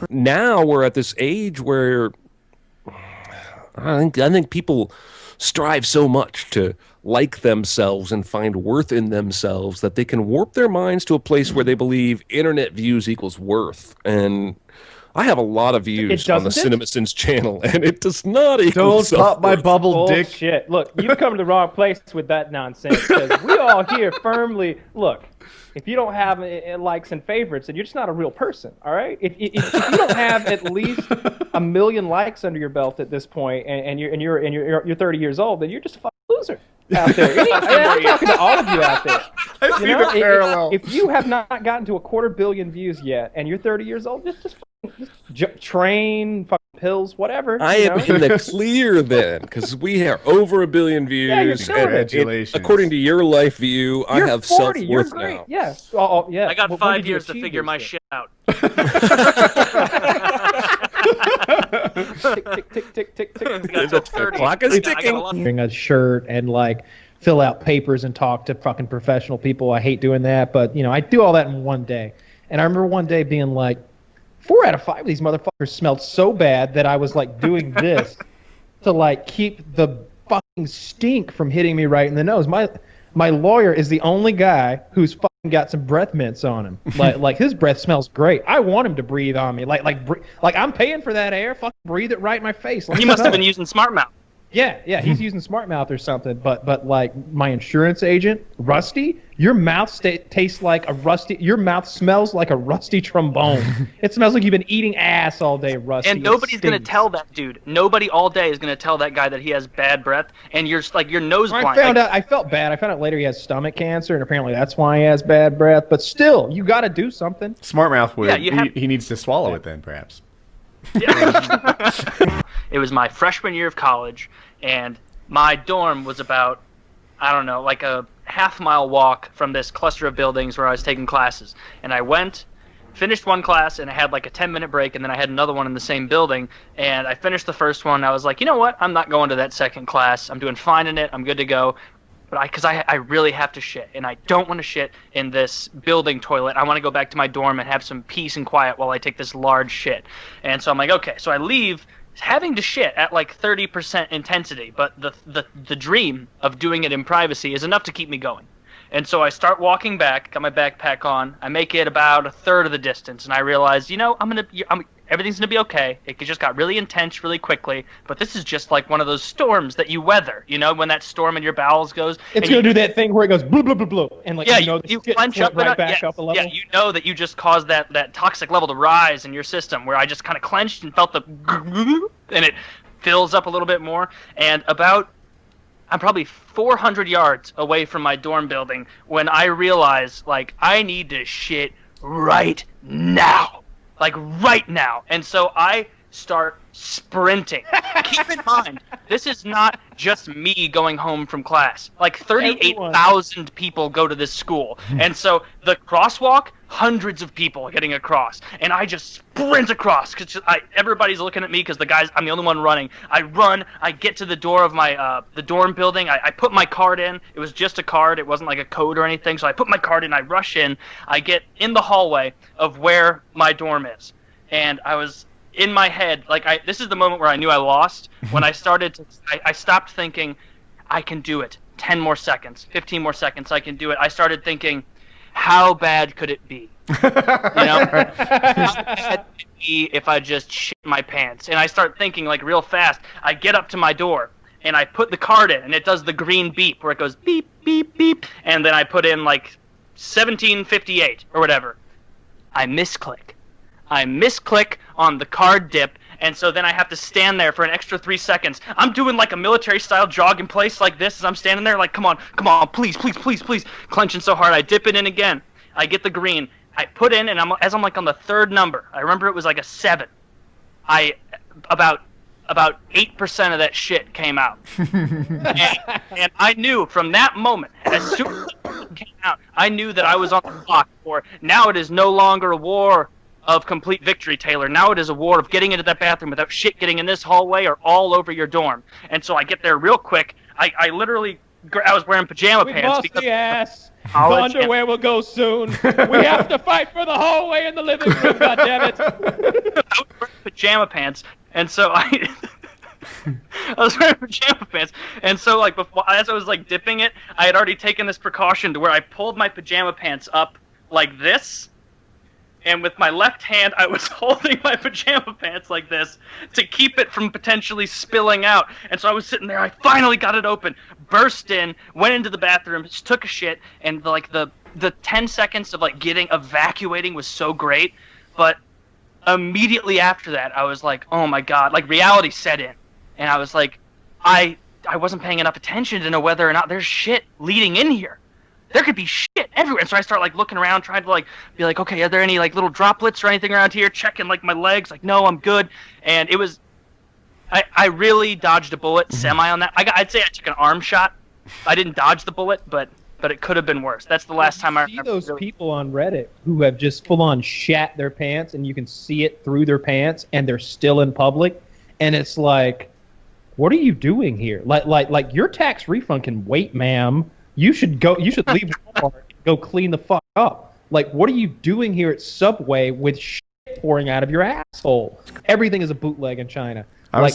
Now we're at this age where I think people strive so much to like themselves and find worth in themselves that they can warp their minds to a place where they believe internet views equals worth. And I have a lot of views on the CinemaSins channel, and it does not equal Don't pop my bubble, dick. Shit. Look, you've come to the wrong place with that nonsense, because we all here firmly, look, if you don't have likes and favorites, then you're just not a real person, all right? If you don't have at least 1 million likes under your belt at this point, and you're 30 years old, then you're just a fucking loser out there. I'm talking to all of you out there. I see the parallel. If you have not gotten to 250 million views yet, and you're 30 years old, just train, fucking pills, whatever. I am in the clear then, because we are over 1 billion views. Yeah, congratulations. According to your life view, I have 40, self-worth you're great. now. Yeah. Yeah. I got 5 years to figure my shit out. Tick, tick, tick, tick, tick, tick. The clock is ticking. Wearing a shirt and like fill out papers and talk to fucking professional people. I hate doing that, but you know, I do all that in one day. And I remember one day being like, 4 out of 5 of these motherfuckers smelled so bad that I was like doing this to like keep the fucking stink from hitting me right in the nose. My lawyer is the only guy who's fucking got some breath mints on him. Like his breath smells great. I want him to breathe on me. Like I'm paying for that air. Fucking breathe it right in my face. He must have been using Smart Mouth. Yeah, he's using Smart Mouth or something. But like my insurance agent, Rusty, your mouth tastes like a rusty. Your mouth smells like a rusty trombone. It smells like you've been eating ass all day, Rusty. And nobody's gonna tell that dude. Nobody all day is gonna tell that guy that he has bad breath, and you're like your nose blind. I felt bad. I found out later he has stomach cancer, and apparently that's why he has bad breath. But still, you got to do something. Smart Mouth would. Yeah, he needs to swallow it then, perhaps. Yeah. It was my freshman year of college, and my dorm was about, I don't know, like a half-mile walk from this cluster of buildings where I was taking classes. And I went, finished one class, and I had like a 10-minute break, and then I had another one in the same building. And I finished the first one, and I was like, you know what? I'm not going to that second class. I'm doing fine in it. I'm good to go. But because I really have to shit, and I don't want to shit in this building toilet. I want to go back to my dorm and have some peace and quiet while I take this large shit. And so I'm like, okay. So I leave having to shit at like 30% intensity, but the dream of doing it in privacy is enough to keep me going. And so I start walking back, got my backpack on. I make it about a third of the distance, and I realize, you know, everything's gonna be okay. It just got really intense really quickly, but this is just like one of those storms that you weather. You know, when that storm in your bowels goes. It's gonna do that thing where it goes blue, blue, blue, blue, and like you clench up right back up a level. Yeah, you know that you just caused that toxic level to rise in your system. Where I just kind of clenched and felt the, and it fills up a little bit more. And I'm probably 400 yards away from my dorm building when I realize, like, I need to shit right now. Like, right now. And so I start sprinting. Keep in mind, this is not just me going home from class. Like, 38,000 people go to this school. And so the crosswalk, hundreds of people getting across. And I just sprint across because everybody's looking at me because I'm the only one running. I run. I get to the door of my the dorm building. I put my card in. It was just a card. It wasn't like a code or anything. So I put my card in. I rush in. I get in the hallway of where my dorm is. And I was in my head, like this is the moment where I knew I lost. When I stopped thinking, I can do it. 10 more seconds, 15 more seconds, I can do it. I started thinking, how bad could it be? You know, how bad could it be if I just shit my pants? And I start thinking like real fast. I get up to my door and I put the card in, and it does the green beep where it goes beep, beep, beep, and then I put in like 1758 or whatever. I misclick on the card dip, and so then I have to stand there for an extra 3 seconds. I'm doing like a military-style jog in place like this as I'm standing there like, come on, please, please, please, please. Clenching so hard, I dip it in again. I get the green. I put in, and as I'm like on the third number, I remember it was like a 7. About 8% of that shit came out. and I knew from that moment, as soon as it came out, I knew that I was on the clock for now it is no longer a war of complete victory, Taylor. Now it is a war of getting into that bathroom without shit getting in this hallway or all over your dorm. And so I get there real quick. I literally, I was wearing pajama pants. Bust the ass. college. Underwear will go soon. We have to fight for the hallway in the living room. Goddammit! I was wearing pajama pants, and so I was wearing pajama pants, and so like before, as I was like dipping it, I had already taken this precaution to where I pulled my pajama pants up like this, and with my left hand I was holding my pajama pants like this to keep it from potentially spilling out. And so I was sitting there, I finally got it open, burst in, went into the bathroom, just took a shit, and like the 10 seconds of like evacuating was so great, but immediately after that I was like, oh my god, like reality set in, and I was like, I wasn't paying enough attention to know whether or not there's shit leading in here. There could be shit everywhere. And so I start like looking around, trying to like be like, okay, are there any like little droplets or anything around here? Checking like my legs, like, no, I'm good. And it was, I really dodged a bullet semi on that. I'd say I took an arm shot. I didn't dodge the bullet, but it could have been worse. That's the last time I see those people on Reddit who have just full on shat their pants, and you can see it through their pants, and they're still in public, and it's like, what are you doing here? Like your tax refund can wait, ma'am. You should leave Walmart and go clean the fuck up. Like, what are you doing here at Subway with shit pouring out of your asshole? Everything is a bootleg in China. I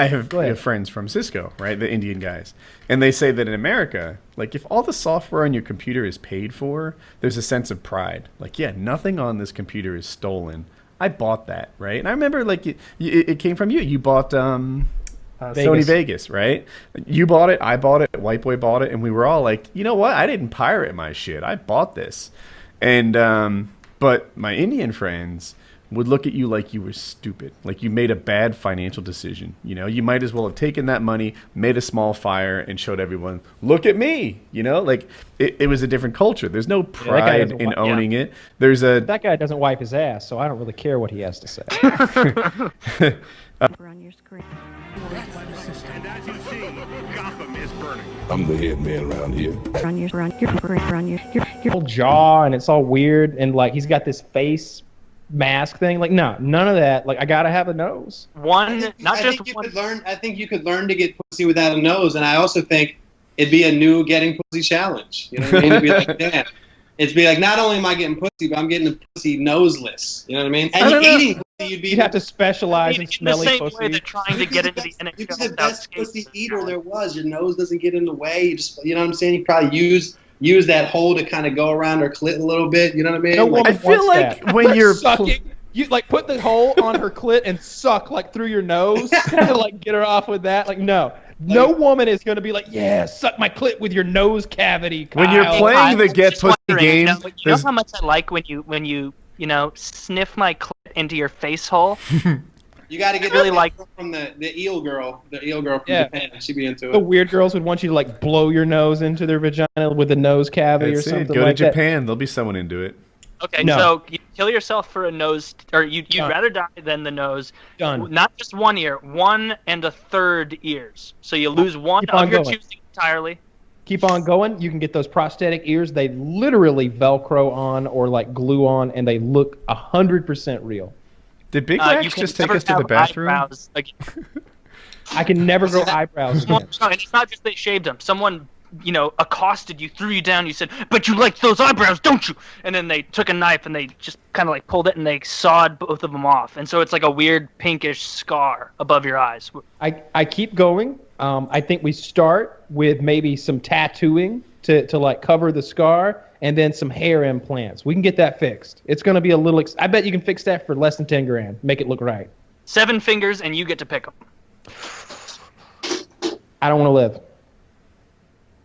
have friends from Cisco, right? The Indian guys. And they say that in America, like, if all the software on your computer is paid for, there's a sense of pride. Like, yeah, nothing on this computer is stolen. I bought that, right? And I remember, like, it came from you. You bought Sony Vegas, right? You bought it, I bought it, White Boy bought it, and we were all like, you know what? I didn't pirate my shit. I bought this. And but my Indian friends would look at you like you were stupid, like you made a bad financial decision. You know, you might as well have taken that money, made a small fire, and showed everyone, look at me. You know, like it was a different culture. There's no pride in owning it. That guy doesn't wipe his ass, so I don't really care what he has to say. On your screen. And as you see, Gotham is burning. I'm the head man around here. On your whole jaw, and it's all weird, and like he's got this face mask thing. Like, no, none of that. Like, I gotta have a nose. I think you could learn to get pussy without a nose, and I also think it'd be a new getting pussy challenge. You know what I mean? It'd be like, damn. It'd be like, not only am I getting pussy, but I'm getting the pussy noseless. You know what I mean? And eating pussy, you'd have to specialize in smelly pussy. In the pussy. same way they're trying to get into the NHL. You could be the best pussy eater there was. Your nose doesn't get in the way. You just, you know what I'm saying? You probably use that hole to kind of go around her clit a little bit. You know what I mean? No woman I feel like that. when you're sucking, you like put the hole on her clit and suck like through your nose to like get her off with that. Like, no. No woman is going to be like, yeah, suck my clit with your nose cavity, Kyle. When you're playing the get pussy game, you know how much I like when you sniff my clit into your face hole. You got to get really like from the eel girl from Japan. She'd be into it. The weird girls would want you to like blow your nose into their vagina with a nose cavity or something. Go like to Japan. That. There'll be someone into it. Okay, so you kill yourself for a nose, or you'd rather die than the nose. Done. Not just 1 ear, 1 1/3 ears. So you lose one of your choosing entirely. Keep on going. You can get those prosthetic ears. They literally Velcro on or like glue on, and they look 100% real. Did Big Max just take us to the bathroom? I can never grow eyebrows again. No, and it's not just they shaved them. Someone accosted you, threw you down, you said, but you like those eyebrows, don't you? And then they took a knife and they just kind of like pulled it and they sawed both of them off. And so it's like a weird pinkish scar above your eyes. I keep going. I think we start with maybe some tattooing to like cover the scar, and then some hair implants. We can get that fixed. It's going to be a little, I bet you can fix that for less than 10 grand. Make it look right. 7 fingers and you get to pick them. I don't want to live.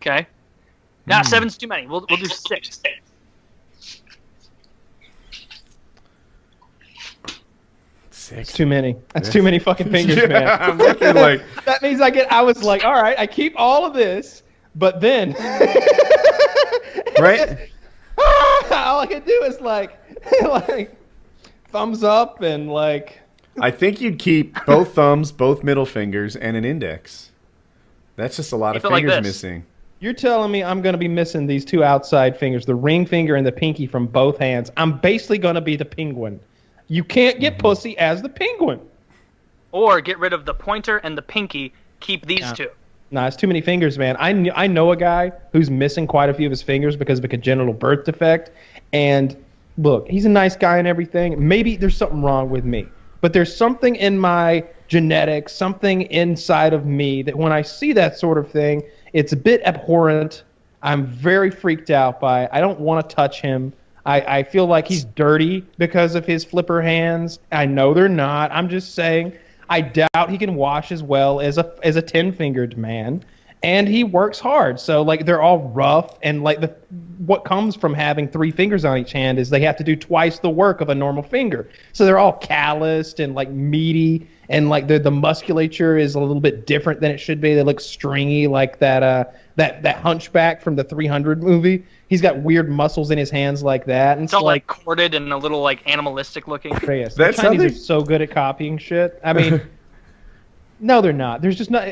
Okay. Now 7's too many. We'll do 6. It's too many. That's too many fucking fingers, man. I'm looking like that means I was like, all right, I keep all of this, but then right? all I can do is like thumbs up and like. I think you'd keep both thumbs, both middle fingers, and an index. That's just a lot of fingers missing. You're telling me I'm going to be missing these 2 outside fingers, the ring finger and the pinky from both hands. I'm basically going to be the penguin. You can't get pussy as the penguin. Or get rid of the pointer and the pinky. Keep these 2. Nah, it's too many fingers, man. I know a guy who's missing quite a few of his fingers because of a congenital birth defect. And look, he's a nice guy and everything. Maybe there's something wrong with me. But there's something in my genetics, something inside of me that when I see that sort of thing, it's a bit abhorrent. I'm very freaked out by it. I don't want to touch him. I feel like he's dirty because of his flipper hands. I know they're not. I'm just saying. I doubt he can wash as well as a 10-fingered man, and he works hard. So like they're all rough, and like what comes from having 3 fingers on each hand is they have to do twice the work of a normal finger. So they're all calloused and like meaty, and like the musculature is a little bit different than it should be. They look stringy, like that hunchback from the 300 movie. He's got weird muscles in his hands like that, and it's all like corded and a little like animalistic looking. Yes, the Chinese are so good at copying shit. I mean, no, they're not. There's just not.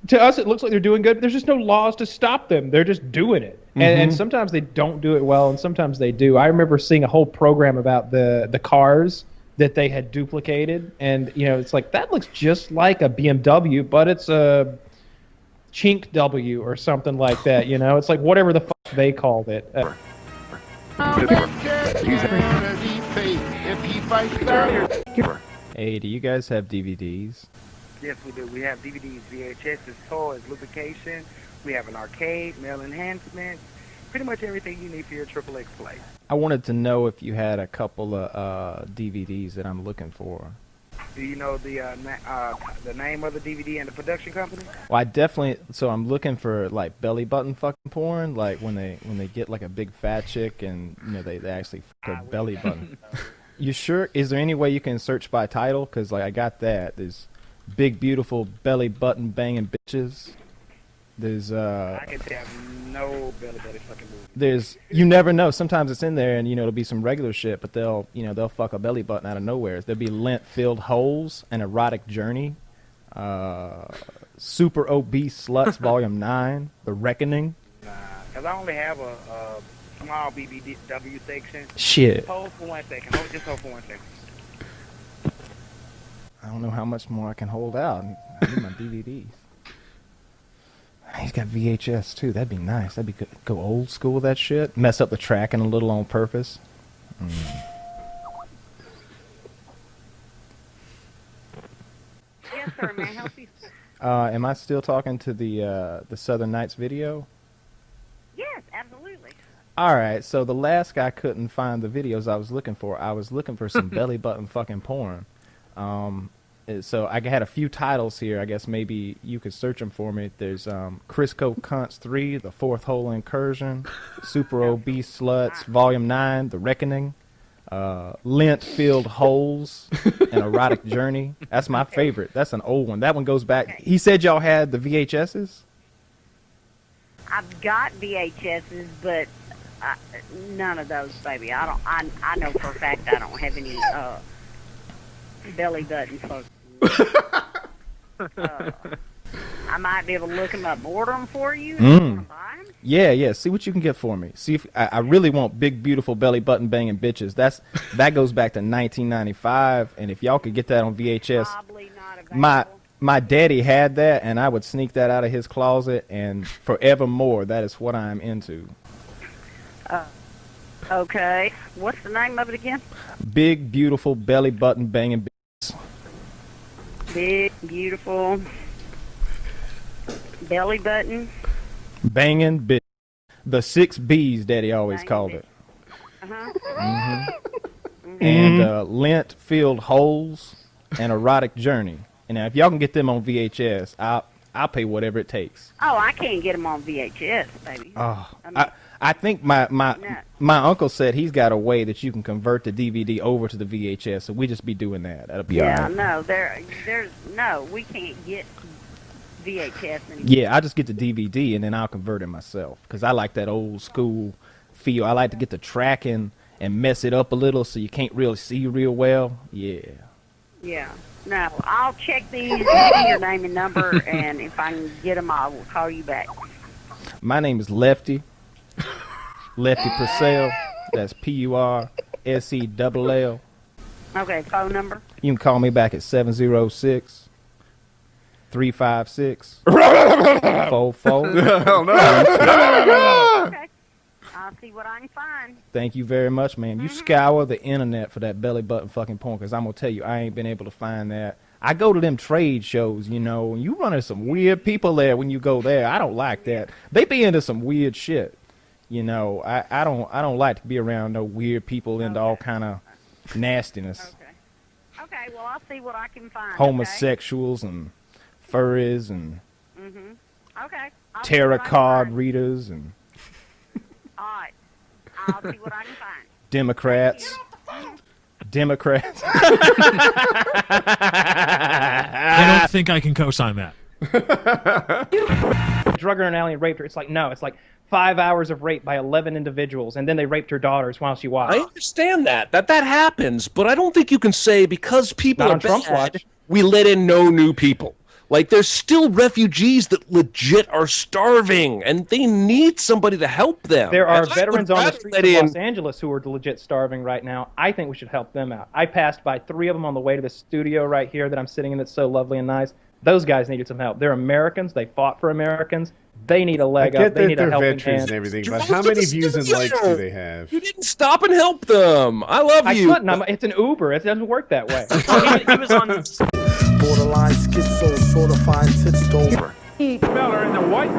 To us, it looks like they're doing good, but there's just no laws to stop them. They're just doing it, and sometimes they don't do it well, and sometimes they do. I remember seeing a whole program about the cars that they had duplicated, and it's like that looks just like a BMW, but it's a Chink W or something like that. It's like whatever the fuck they called it. Hey, do you guys have DVDs? Yes, we do. We have DVDs, VHS, toys, lubrication. We have an arcade, mail enhancement, pretty much everything you need for your XXX play. I wanted to know if you had a couple of DVDs that I'm looking for. Do you know the name of the DVD and the production company? Well, I definitely. So I'm looking for like belly button fucking porn, like when they get like a big fat chick and they actually fuck her belly button. You sure? Is there any way you can search by title? Because like I got that. There's big beautiful belly button banging bitches. There's I can tell no belly fucking movie. There's you never know. Sometimes it's in there and it'll be some regular shit, but they'll fuck a belly button out of nowhere. There'll be lint-filled holes, an erotic journey, super obese sluts, volume 9, The Reckoning. Cause I only have a small BBW section. Shit. Hold for 1 second. Just hold for 1 second. I don't know how much more I can hold out. I need my DVDs. He's got VHS too. That'd be nice. That'd be good. Go old school with that shit. Mess up the tracking a little on purpose. Yes, sir. May I help you? Am I still talking to the Southern Nights video? Yes, absolutely. All right. So the last guy couldn't find the videos I was looking for. I was looking for some belly button fucking porn. So I had a few titles here. I guess maybe you could search them for me. There's Crisco Cunts 3, The Fourth Hole Incursion, Super Obese Sluts, Volume 9, The Reckoning, Lint-Filled Holes, and Erotic Journey. That's my favorite. That's an old one. That one goes back. Okay. He said y'all had the VHSs? I've got VHSs, but none of those, baby. I know for a fact I don't have any belly button folks. I might be able to look them up, order them for you. Yeah. See what you can get for me. See if I really want big, beautiful belly button banging bitches. That goes back to 1995, and if y'all could get that on VHS, probably not available. My daddy had that, and I would sneak that out of his closet, and forevermore, that is what I'm into. Okay. What's the name of it again? Big, beautiful belly button banging bitches. Big, beautiful belly button banging bitch. The 6 B's, Daddy always called it. And lint-filled holes and erotic journey. And now, if y'all can get them on VHS, I'll pay whatever it takes. Oh, I can't get them on VHS, baby. Oh, I think my uncle said he's got a way that you can convert the DVD over to the VHS, so we just be doing that. That'll be all right. No, no, we can't get VHS anymore. Yeah, I just get the DVD and then I'll convert it myself because I like that old school feel. I like to get the tracking and mess it up a little so you can't really see real well. Yeah. Yeah. No, I'll check these, give me your name and number, and if I can get them, I will call you back. My name is Lefty. Lefty Purcell. That's Purcell. Okay, phone number? You can call me back at 706 356 44. Hell no. Okay. I'll see what I can find. Thank you very much, ma'am. You scour the internet for that belly button fucking porn, because I'm going to tell you, I ain't been able to find that. I go to them trade shows, you know, and you run into some weird people there when you go there. I don't like that. They be into some weird shit. You know, I don't like to be around no weird people into all kind of nastiness. Okay, well, I'll see what I can find. Homosexuals and furries and Okay. I'll see tarot what I can card find. readers and All right. I'll see what I can find. Democrats. Democrats. I don't think I can co-sign that. Drug her in an alley and raped her. It's like, no, it's like 5 hours of rape by 11 individuals, and then they raped her daughters while she watched. I understand that happens, but I don't think you can say because people Not are on Trump's bad, watch. we let in no new people. Like, there's still refugees that legit are starving, and they need somebody to help them. There are And I veterans would on the rather streets let of in- Los Angeles who are legit starving right now. I think we should help them out. I passed by 3 of them on the way to the studio right here that I'm sitting in that's so lovely and nice. Those guys needed some help. They're Americans. They fought for Americans. They need a I leg get up. They that need a they're helping veterans hand. and everything, You but drove how to many the views and studio. likes do they have? You didn't stop and help them. I love I you. couldn't. It's an Uber. It doesn't work that way. He was on. Borderline schizo, sort of fine tits over. Feller in the white.